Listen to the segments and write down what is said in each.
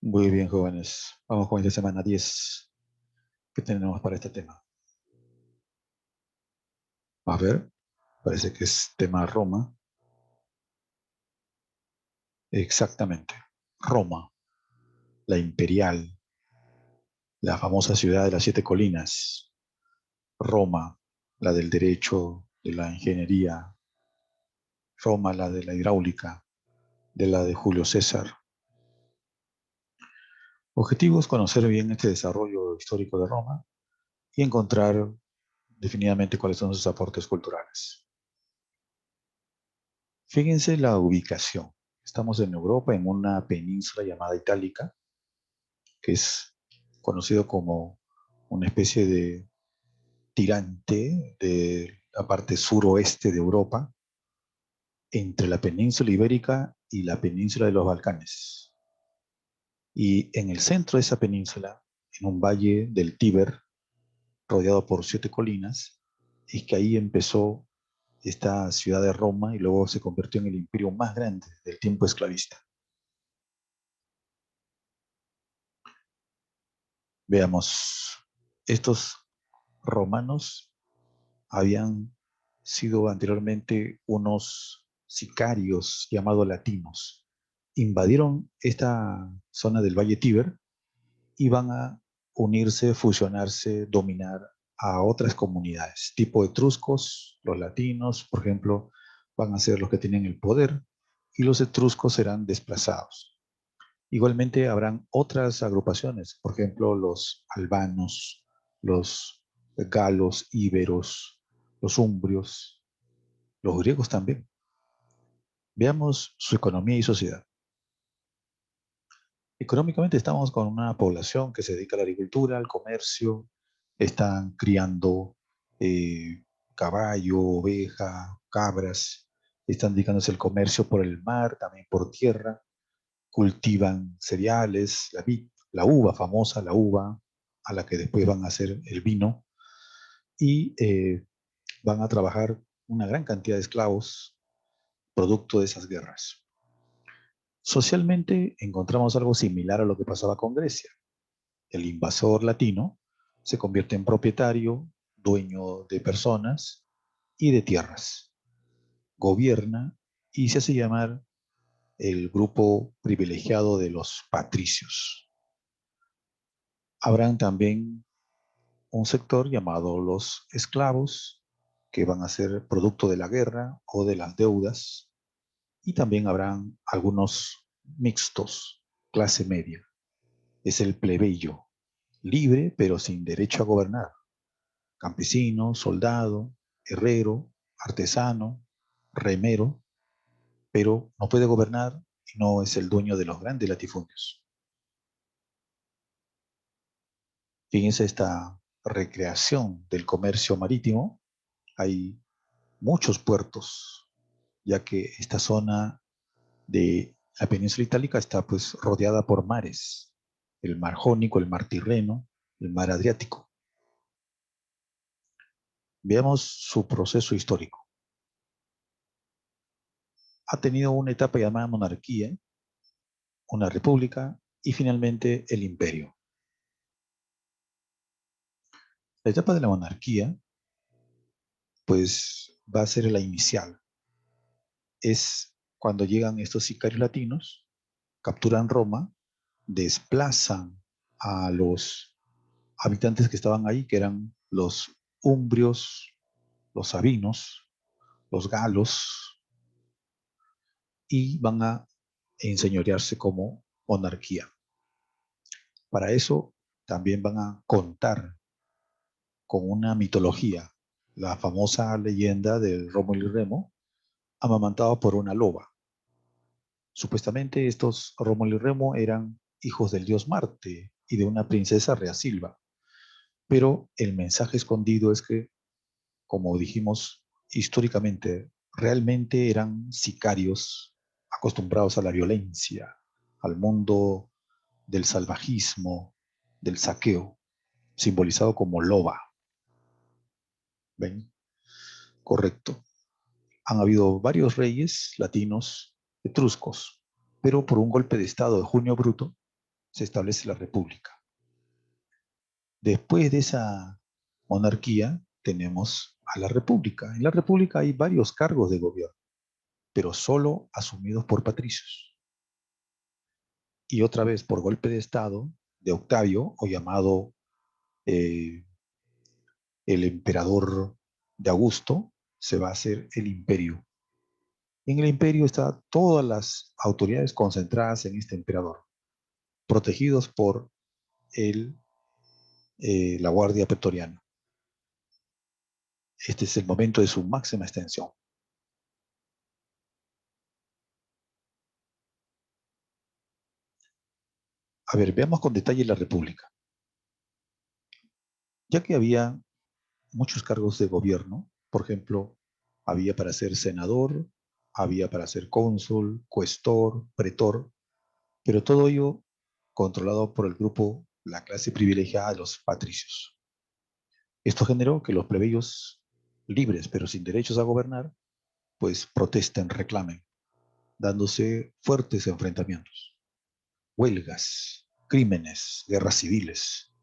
Muy bien, jóvenes. Vamos con esta semana 10. ¿Qué tenemos para este tema? A ver, parece que es tema Roma. Exactamente. Roma, la imperial, la famosa ciudad de las siete colinas. Roma, la del derecho, de la ingeniería. Roma, la de la hidráulica, de la de Julio César. Objetivo es conocer bien este desarrollo histórico de Roma y encontrar definitivamente cuáles son sus aportes culturales. Fíjense la ubicación. Estamos en Europa, en una península llamada Itálica, que es conocido como una especie de tirante de la parte suroeste de Europa, entre la península ibérica y la península de los Balcanes. Y en el centro de esa península, en un valle del Tíber, rodeado por siete colinas, es que ahí empezó esta ciudad de Roma y luego se convirtió en el imperio más grande del tiempo esclavista. Veamos, estos romanos habían sido anteriormente unos sicarios llamados latinos. Invadieron esta zona del Valle Tíber y van a unirse, fusionarse, dominar a otras comunidades, tipo etruscos, los latinos, por ejemplo, van a ser los que tienen el poder y los etruscos serán desplazados. Igualmente habrán otras agrupaciones, por ejemplo, los albanos, los galos, íberos, los umbrios, los griegos también. Veamos su economía y sociedad. Económicamente estamos con una población que se dedica a la agricultura, al comercio, están criando eh, caballo, oveja, cabras, están dedicándose al comercio por el mar, también por tierra, cultivan cereales, la vid, la uva famosa, la uva, a la que después van a hacer el vino, y van a trabajar una gran cantidad de esclavos producto de esas guerras. Socialmente encontramos algo similar a lo que pasaba con Grecia. El invasor latino se convierte en propietario, dueño de personas y de tierras. Gobierna y se hace llamar el grupo privilegiado de los patricios. Habrán también un sector llamado los esclavos, que van a ser producto de la guerra o de las deudas, y también habrán algunos mixtos, clase media. Es el plebeyo, libre pero sin derecho a gobernar. Campesino, soldado, herrero, artesano, remero, pero no puede gobernar y no es el dueño de los grandes latifundios. Fíjense esta recreación del comercio marítimo. Hay muchos puertos, ya que esta zona de la península itálica está pues rodeada por mares, el mar Jónico, el mar Tirreno, el mar Adriático. Veamos su proceso histórico. Ha tenido una etapa llamada monarquía, una república y finalmente el imperio. La etapa de la monarquía pues va a ser la inicial. Es cuando llegan estos sicarios latinos, capturan Roma, desplazan a los habitantes que estaban ahí, que eran los umbrios, los sabinos, los galos, y van a enseñorearse como monarquía. Para eso también van a contar con una mitología, la famosa leyenda del Rómulo y Remo, amamantado por una loba. Supuestamente estos Rómulo y Remo eran hijos del dios Marte y de una princesa Rea Silva, pero el mensaje escondido es que, como dijimos históricamente, realmente eran sicarios acostumbrados a la violencia, al mundo del salvajismo, del saqueo, simbolizado como loba. ¿Ven? Correcto. Han habido varios reyes latinos etruscos, pero por un golpe de estado de Junio Bruto, se establece la república. Después de esa monarquía tenemos a la república. En la república hay varios cargos de gobierno, pero solo asumidos por patricios. Y otra vez, por golpe de estado de Octavio, o llamado eh, el emperador de Augusto, se va a hacer el imperio. En el imperio están todas las autoridades concentradas en este emperador, protegidos por la Guardia Pretoriana. Este es el momento de su máxima extensión. A ver, veamos con detalle la República. Ya que había muchos cargos de gobierno, por ejemplo, había para ser senador, había para ser cónsul, cuestor, pretor, pero todo ello controlado por el grupo, la clase privilegiada de los patricios. Esto generó que los plebeyos libres pero sin derechos a gobernar, pues protesten, reclamen, dándose fuertes enfrentamientos, huelgas, crímenes, guerras civiles.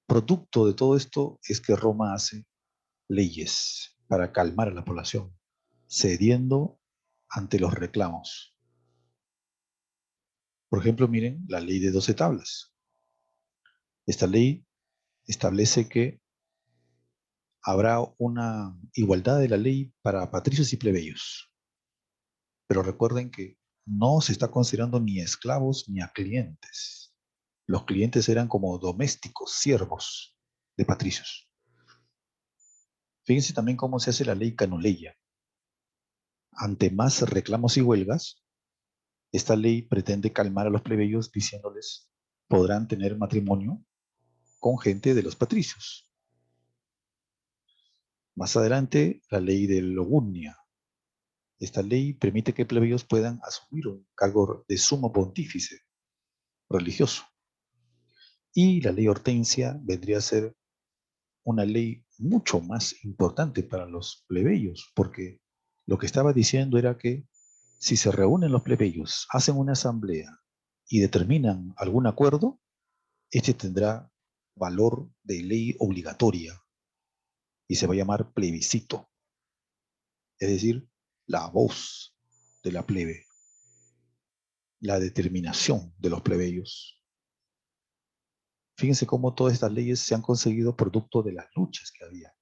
Producto de todo esto es que Roma hace leyes para calmar a la población, cediendo ante los reclamos. Por ejemplo, miren la ley de 12 tablas. Esta ley establece que habrá una igualdad de la ley para patricios y plebeyos. Pero recuerden que no se está considerando ni a esclavos ni a clientes. Los clientes eran como domésticos, siervos de patricios. Fíjense también cómo se hace la ley Canuleia. Ante más reclamos y huelgas, esta ley pretende calmar a los plebeyos diciéndoles podrán tener matrimonio con gente de los patricios. Más adelante, la ley de Logunia. Esta ley permite que plebeyos puedan asumir un cargo de sumo pontífice religioso. Y la ley Hortensia vendría a ser una ley mucho más importante para los plebeyos, porque lo que estaba diciendo era que si se reúnen los plebeyos, hacen una asamblea y determinan algún acuerdo, este tendrá valor de ley obligatoria y se va a llamar plebiscito, es decir, la voz de la plebe, la determinación de los plebeyos. Fíjense cómo todas estas leyes se han conseguido producto de las luchas que había,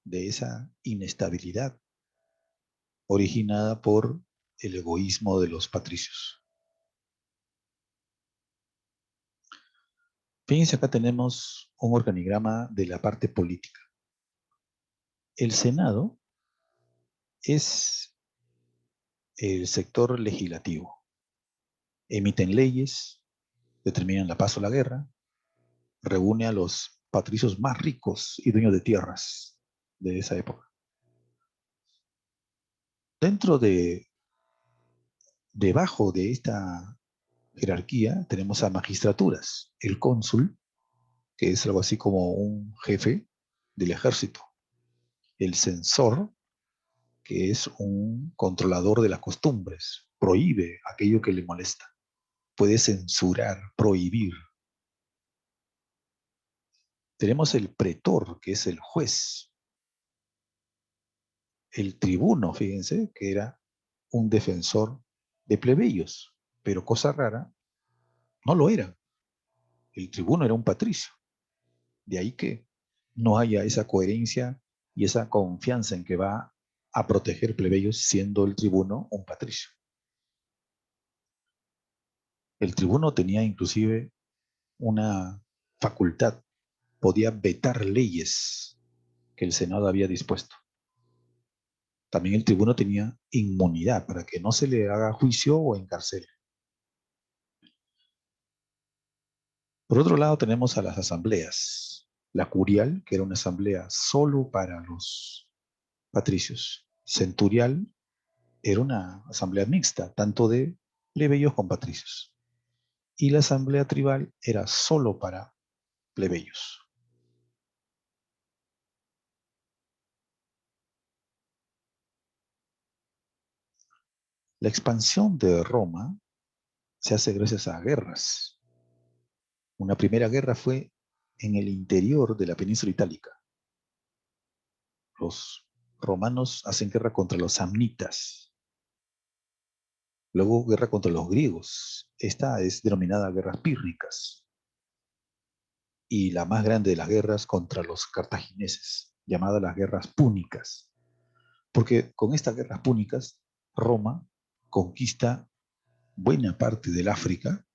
de esa inestabilidad originada por el egoísmo de los patricios. Fíjense, acá tenemos un organigrama de la parte política. El Senado es el sector legislativo. Emiten leyes, determinan la paz o la guerra, reúne a los patricios más ricos y dueños de tierras de esa época. Dentro de, debajo de esta jerarquía tenemos a magistraturas, el cónsul, que es algo así como un jefe del ejército, el censor, que es un controlador de las costumbres, prohíbe aquello que le molesta, puede censurar, prohibir. Tenemos el pretor, que es el juez, el tribuno, fíjense, que era un defensor de plebeyos, pero cosa rara, no lo era. El tribuno era un patricio. De ahí que no haya esa coherencia y esa confianza en que va a proteger plebeyos siendo el tribuno un patricio. El tribuno tenía inclusive una facultad, podía vetar leyes que el Senado había dispuesto. También el tribuno tenía inmunidad para que no se le haga juicio o encarcele. Por otro lado tenemos a las asambleas. La curial, que era una asamblea solo para los patricios. Centurial era una asamblea mixta, tanto de plebeyos con patricios. Y la asamblea tribal era solo para plebeyos. La expansión de Roma se hace gracias a guerras. Una primera guerra fue en el interior de la península itálica. Los romanos hacen guerra contra los samnitas. Luego guerra contra los griegos. Esta es denominada guerras pírricas. Y la más grande de las guerras contra los cartagineses, llamada las guerras púnicas. Porque con estas guerras púnicas, Roma conquista buena parte del África,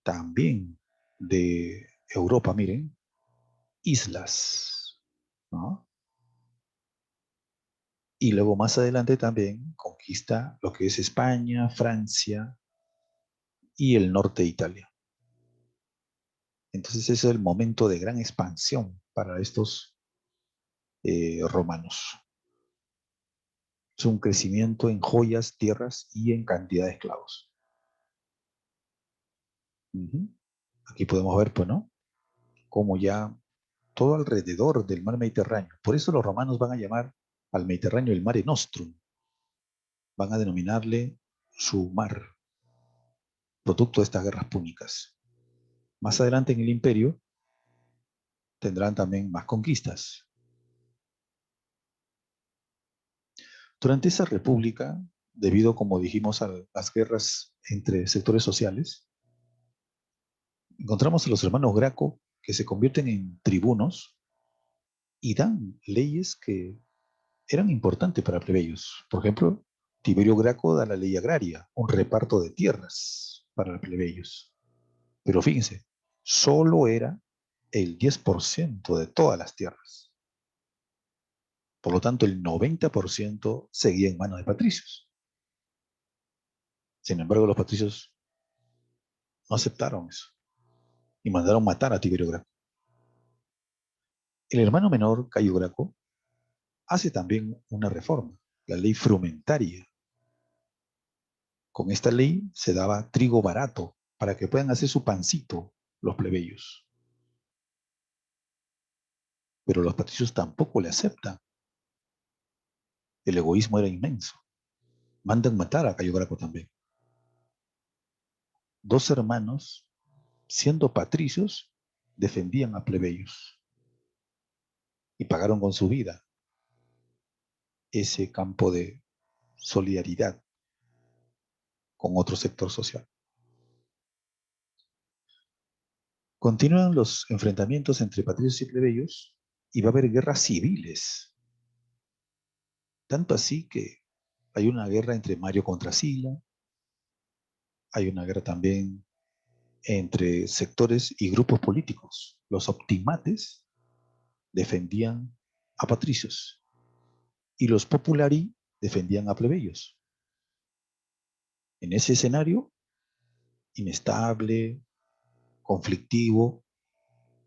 también de Europa, miren, islas, ¿no? Y luego más adelante también conquista lo que es España, Francia y el norte de Italia. Entonces ese es el momento de gran expansión para estos romanos. Es un crecimiento en joyas, tierras y en cantidad de esclavos. Aquí podemos ver, pues, ¿no? Como ya todo alrededor del mar Mediterráneo. Por eso los romanos van a llamar al Mediterráneo el Mare Nostrum. Van a denominarle su mar, producto de estas guerras púnicas. Más adelante en el imperio tendrán también más conquistas. Durante esa república, debido, como dijimos, a las guerras entre sectores sociales, encontramos a los hermanos Graco que se convierten en tribunos y dan leyes que eran importantes para plebeyos. Por ejemplo, Tiberio Graco da la ley agraria, un reparto de tierras para los plebeyos. Pero fíjense, solo era el 10% de todas las tierras. Por lo tanto, el 90% seguía en manos de patricios. Sin embargo, los patricios no aceptaron eso y mandaron matar a Tiberio Graco. El hermano menor, Cayo Graco, hace también una reforma, la ley frumentaria. Con esta ley se daba trigo barato para que puedan hacer su pancito los plebeyos. Pero los patricios tampoco le aceptan. El egoísmo era inmenso. Mandan matar a Cayo Graco también. Dos hermanos, siendo patricios, defendían a plebeyos y pagaron con su vida ese campo de solidaridad con otro sector social. Continúan los enfrentamientos entre patricios y plebeyos y va a haber guerras civiles. Tanto así que hay una guerra entre Mario contra Sila, hay una guerra también entre sectores y grupos políticos. Los optimates defendían a patricios y los populari defendían a plebeyos. En ese escenario inestable, conflictivo,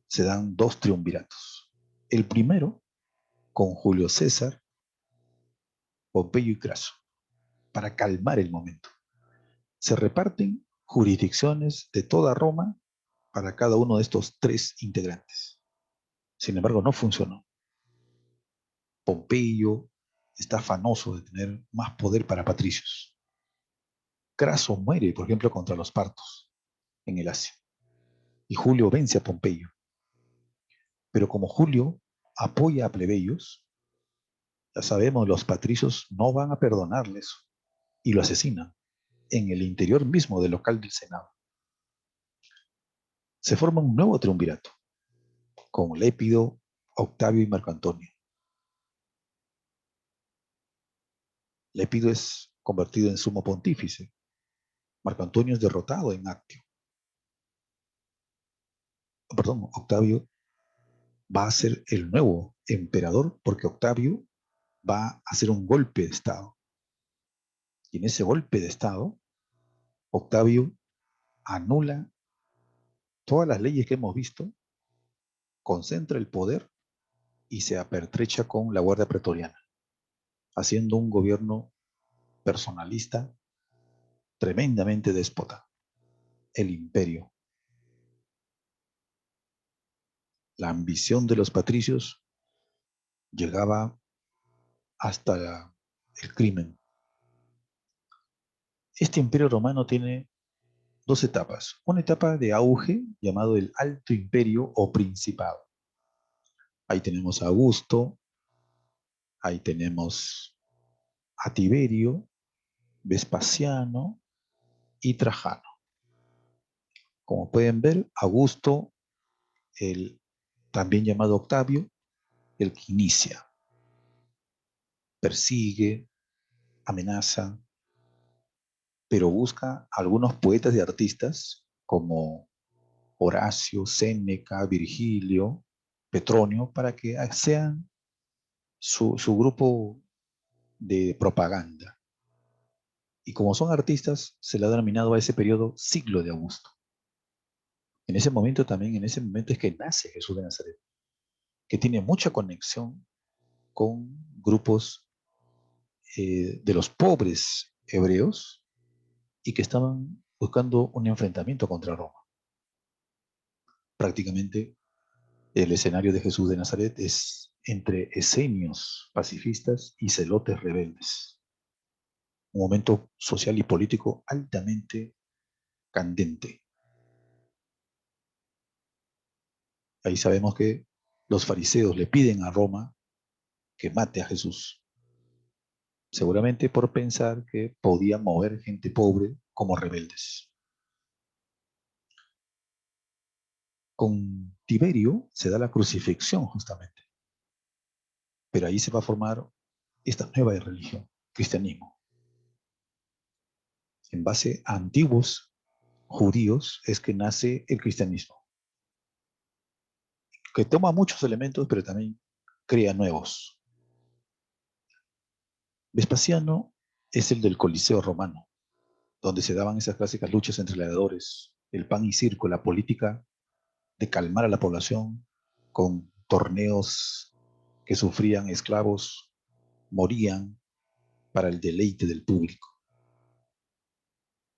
se dan dos triunviratos. El primero con Julio César, Pompeyo y Craso, para calmar el momento. Se reparten jurisdicciones de toda Roma para cada uno de estos tres integrantes. Sin embargo, no funcionó. Pompeyo está afanoso de tener más poder para patricios. Craso muere, por ejemplo, contra los partos en el Asia. Y Julio vence a Pompeyo. Pero como Julio apoya a plebeyos, ya sabemos, los patricios no van a perdonarles y lo asesinan en el interior mismo del local del Senado. Se forma un nuevo triunvirato con Lépido, Octavio y Marco Antonio. Lépido es convertido en sumo pontífice. Marco Antonio es derrotado en Actio. Perdón, Octavio va a ser el nuevo emperador porque Octavio va a hacer un golpe de Estado. Y en ese golpe de Estado, Octavio anula todas las leyes que hemos visto, concentra el poder y se apertrecha con la Guardia Pretoriana, haciendo un gobierno personalista tremendamente déspota, el imperio. La ambición de los patricios llegaba hasta el crimen. Este imperio romano tiene dos etapas. Una etapa de auge llamado el Alto Imperio o Principado. Ahí tenemos a Augusto, ahí tenemos a Tiberio, Vespasiano y Trajano. Como pueden ver, Augusto, el también llamado Octavio, el que inicia, persigue, amenaza, pero busca a algunos poetas y artistas como Horacio, Séneca, Virgilio, Petronio, para que sean su grupo de propaganda. Y como son artistas, se le ha denominado a ese periodo siglo de Augusto. En ese momento también, en ese momento es que nace Jesús de Nazaret, que tiene mucha conexión con grupos de los pobres hebreos y que estaban buscando un enfrentamiento contra Roma. Prácticamente el escenario de Jesús de Nazaret es entre esenios pacifistas y celotes rebeldes. Un momento social y político altamente candente. Ahí sabemos que los fariseos le piden a Roma que mate a Jesús, seguramente por pensar que podía mover gente pobre como rebeldes. Con Tiberio se da la crucifixión justamente, pero ahí se va a formar esta nueva religión, cristianismo. En base a antiguos judíos es que nace el cristianismo, que toma muchos elementos, pero también crea nuevos. Vespasiano es el del Coliseo romano, donde se daban esas clásicas luchas entre gladiadores, el pan y circo, la política de calmar a la población con torneos que sufrían esclavos, morían para el deleite del público.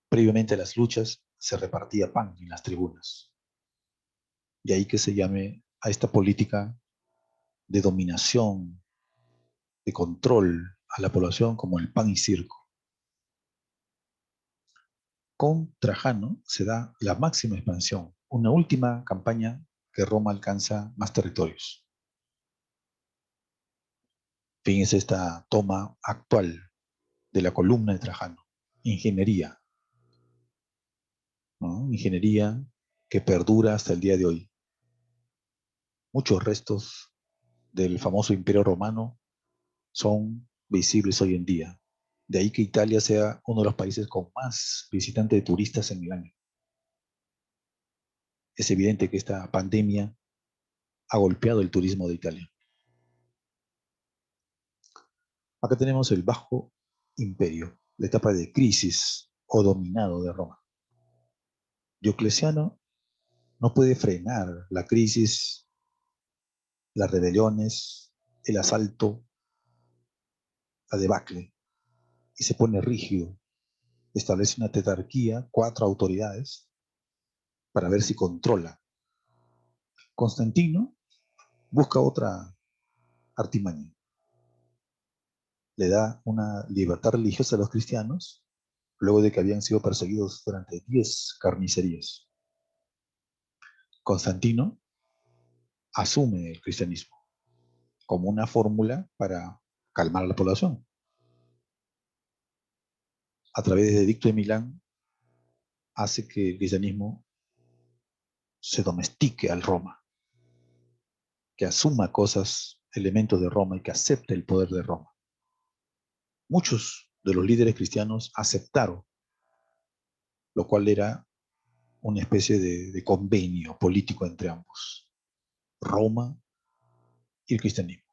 Previamente a las luchas se repartía pan en las tribunas. De ahí que se llame a esta política de dominación, de control a la población como el pan y circo. Con Trajano se da la máxima expansión, una última campaña que Roma alcanza más territorios. Fíjense esta toma actual de la columna de Trajano. Ingeniería, ¿no? Ingeniería que perdura hasta el día de hoy. Muchos restos del famoso Imperio Romano son visibles hoy en día. De ahí que Italia sea uno de los países con más visitantes de turistas en el año. Es evidente que esta pandemia ha golpeado el turismo de Italia. Acá tenemos el Bajo Imperio, la etapa de crisis o dominado de Roma. Diocleciano no puede frenar la crisis, las rebeliones, el asalto, la debacle, y se pone rígido. Establece una tetrarquía, 4 autoridades, para ver si controla. Constantino busca otra artimaña. Le da una libertad religiosa a los cristianos, luego de que habían sido perseguidos durante 10 carnicerías. Constantino asume el cristianismo como una fórmula para calmar a la población. A través del Edicto de Milán, hace que el cristianismo se domestique al Roma, que asuma cosas, elementos de Roma y que acepte el poder de Roma. Muchos de los líderes cristianos aceptaron, lo cual era una especie de convenio político entre ambos, Roma y el cristianismo.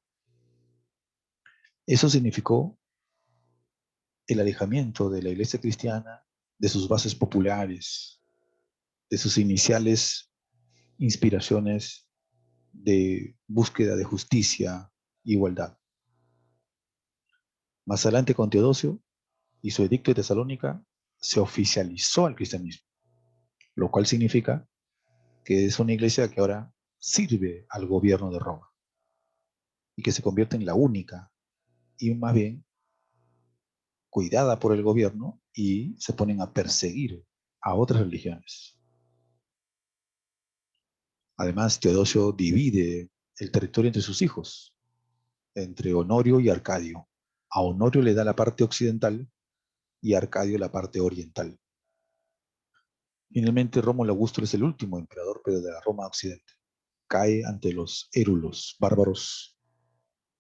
Eso significó el alejamiento de la iglesia cristiana de sus bases populares, de sus iniciales inspiraciones de búsqueda de justicia e igualdad. Más adelante con Teodosio y su edicto de Tesalónica se oficializó al cristianismo, lo cual significa que es una iglesia que ahora sirve al gobierno de Roma y que se convierte en la única y más bien cuidada por el gobierno y se ponen a perseguir a otras religiones. Además, Teodosio divide el territorio entre sus hijos, entre Honorio y Arcadio. A Honorio le da la parte occidental y a Arcadio la parte oriental. Finalmente, Rómulo Augusto es el último emperador, pero de la Roma occidente. Cae ante los érulos, bárbaros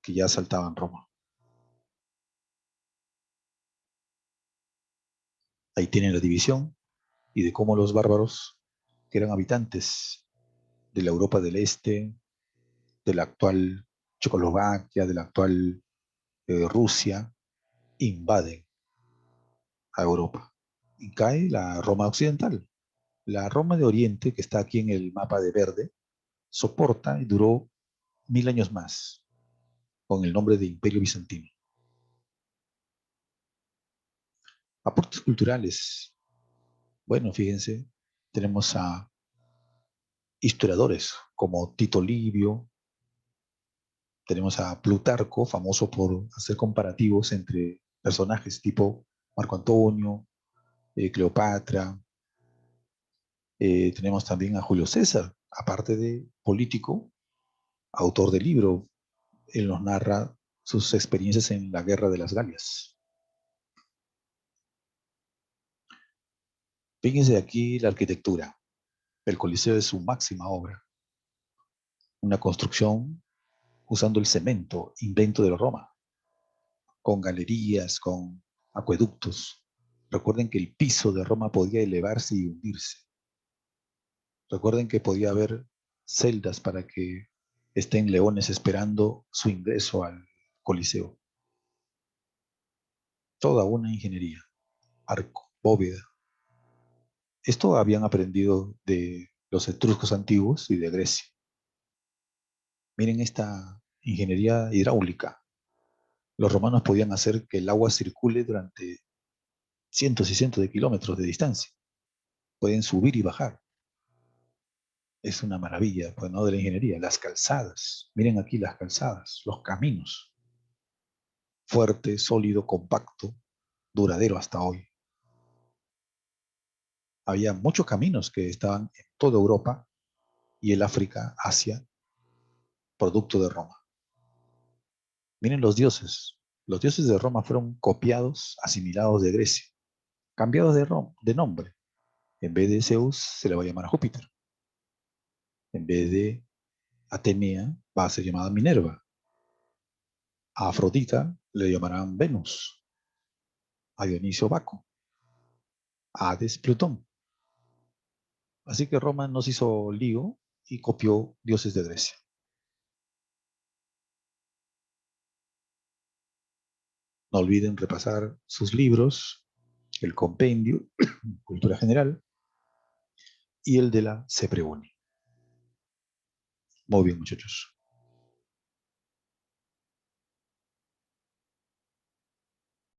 que ya asaltaban Roma. Ahí tienen la división y de cómo los bárbaros, que eran habitantes de la Europa del Este, de la actual Checoslovaquia, de la actual Rusia, invaden a Europa. Y cae la Roma occidental. La Roma de Oriente, que está aquí en el mapa de verde, soporta y duró 1000 años más, con el nombre de Imperio Bizantino. Aportes culturales. Bueno, fíjense, tenemos a historiadores como Tito Livio, tenemos a Plutarco, famoso por hacer comparativos entre personajes tipo Marco Antonio, Cleopatra. Tenemos también a Julio César, aparte de político, autor del libro. Él nos narra sus experiencias en la Guerra de las Galias. Fíjense aquí la arquitectura. El Coliseo es su máxima obra. Una construcción usando el cemento, invento de Roma, con galerías, con acueductos. Recuerden que el piso de Roma podía elevarse y hundirse. Recuerden que podía haber celdas para que estén leones esperando su ingreso al Coliseo. Toda una ingeniería, arco, bóveda. Esto habían aprendido de los etruscos antiguos y de Grecia. Miren esta ingeniería hidráulica. Los romanos podían hacer que el agua circule durante cientos y cientos de kilómetros de distancia. Pueden subir y bajar. Es una maravilla, pues, ¿no? De la ingeniería. Las calzadas. Miren aquí las calzadas, los caminos. Fuerte, sólido, compacto, duradero hasta hoy. Había muchos caminos que estaban en toda Europa y el África, Asia, producto de Roma. Miren los dioses. Los dioses de Roma fueron copiados, asimilados de Grecia, cambiados de nombre. En vez de Zeus, se le va a llamar a Júpiter. En vez de Atenea, va a ser llamada Minerva. A Afrodita le llamarán Venus. A Dionisio, Baco. A Hades, Plutón. Así que Roma nos hizo lío y copió dioses de Grecia. No olviden repasar sus libros, el compendio, Cultura General, y el de la Sepreboni. Muy bien, muchachos.